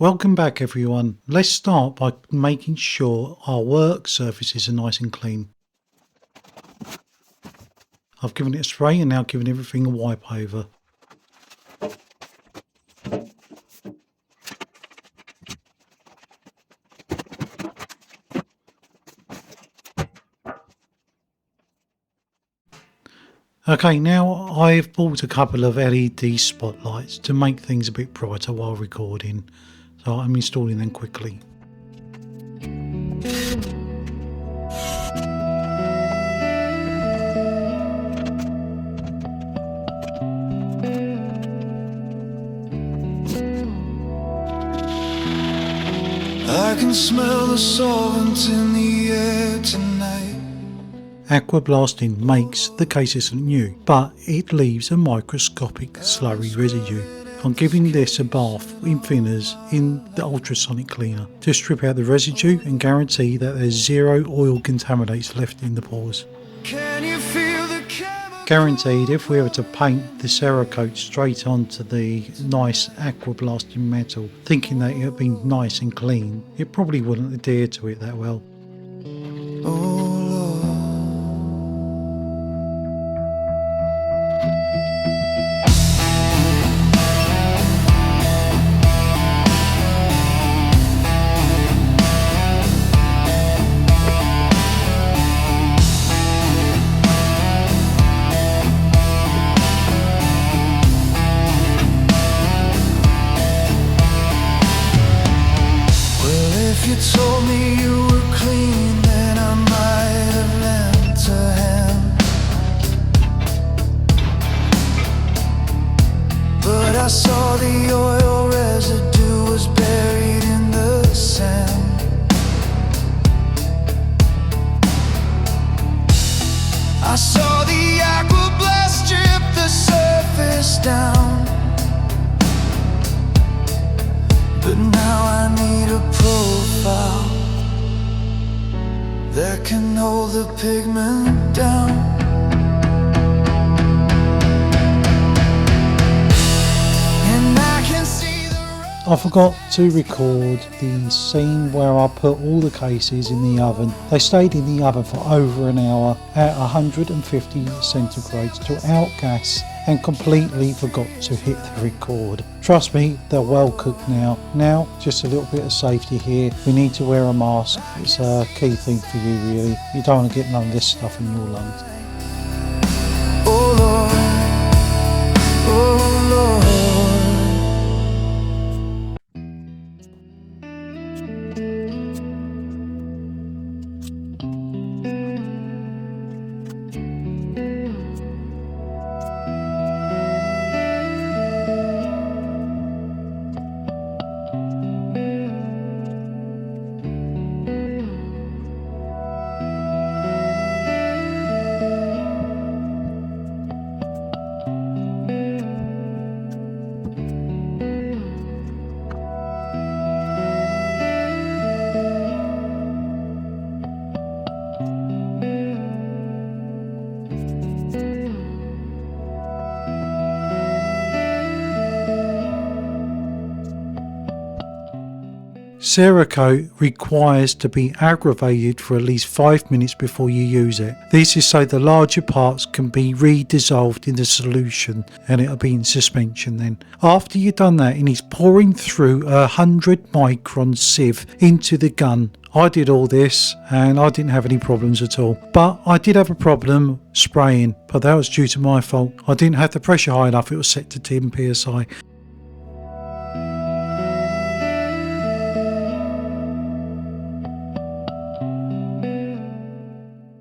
Welcome back everyone. Let's start by making sure our work surfaces are nice and clean. I've given it a spray and now given everything a wipe over. Okay, now I've bought a couple of LED spotlights to make things a bit brighter while recording, so I'm installing them quickly. I can smell the solvent in the air tonight. Aqua blasting makes the case isn't new, but it leaves a microscopic slurry residue. I'm giving this a bath in thinners in the ultrasonic cleaner to strip out the residue and guarantee that there's zero oil contaminants left in the pores. Can you feel the Guaranteed, if we were to paint the Cerakote straight onto the nice aqua blasting metal, thinking that it would be nice and clean, it probably wouldn't adhere to it that well. Oh Lord. If you told me you were clean, then I might have lent a hand. But I saw the oil residue was buried in the sand. I saw the aqua blast strip the surface down. But now I need a profile that can hold the pigment down. And I can see I forgot to record the scene where I put all the cases in the oven. They stayed in the oven for over an hour at 150 centigrade to outgas, and completely forgot to hit the record. Trust me, they're well cooked now. Now, just a little bit of safety here. We need to wear a mask. It's a key thing for you really. You don't want to get none of this stuff in your lungs. oh Lord, oh Lord. Cerakote requires to be aggravated for at least 5 minutes before you use it. This is so the larger parts can be redissolved in the solution and it'll be in suspension then. After you've done that, it is pouring through a 100 micron sieve into the gun. I did all this and I didn't have any problems at all, but I did have a problem spraying, but that was due to my fault. I didn't have the pressure high enough. It was set to 10 psi.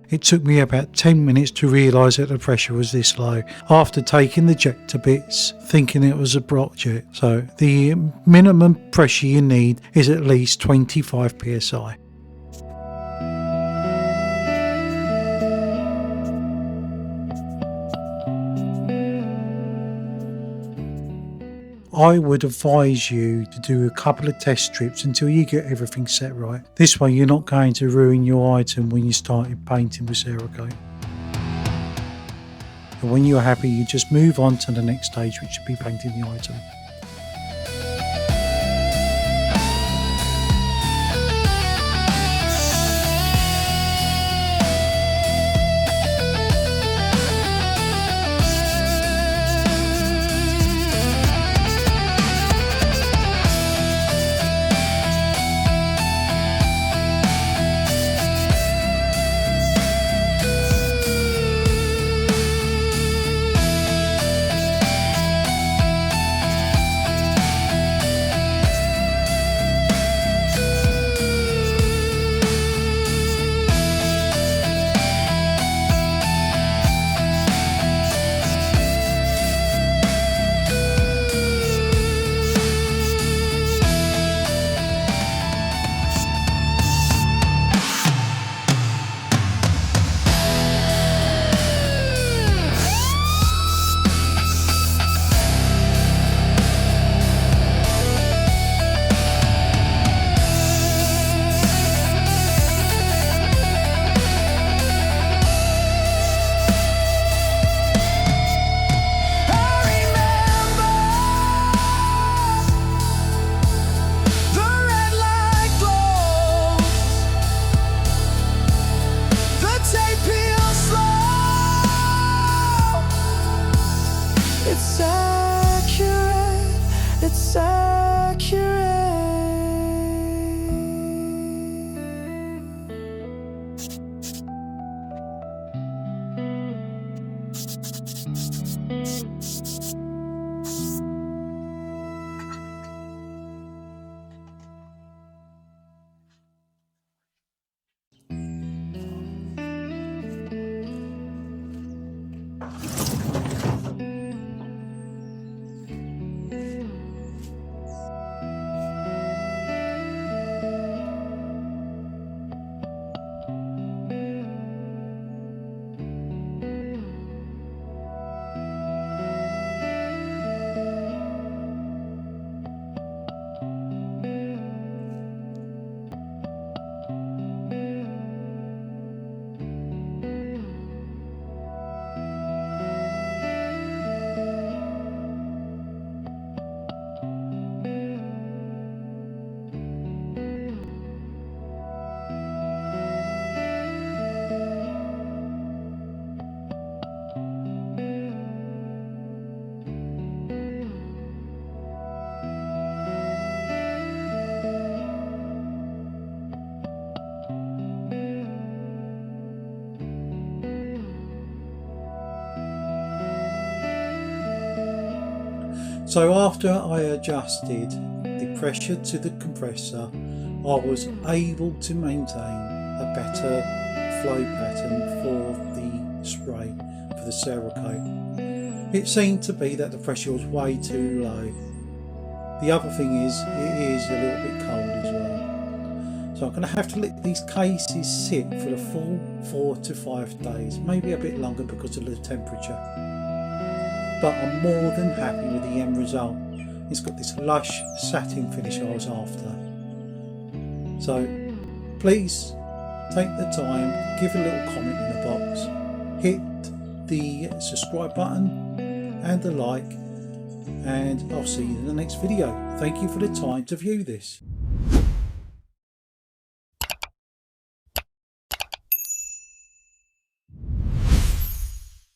It took me about 10 minutes to realise that the pressure was this low after taking the jet to bits, thinking it was a Brock jet. So the minimum pressure you need is at least 25 psi. I would advise you to do a couple of test strips until you get everything set right. This way you're not going to ruin your item when you started painting with Cerakote. And when you're happy, you just move on to the next stage, which should be painting the item. So after I adjusted the pressure to the compressor, I was able to maintain a better flow pattern for the spray for the Cerakote. It seemed to be that the pressure was way too low. The other thing is, it is a little bit cold as well. So I'm going to have to let these cases sit for the full 4 to 5 days, maybe a bit longer because of the temperature. But I'm more than happy with the end result. It's got this lush satin finish I was after. So please take the time, give a little comment in the box, hit the subscribe button and the like, and I'll see you in the next video. Thank you for the time to view this.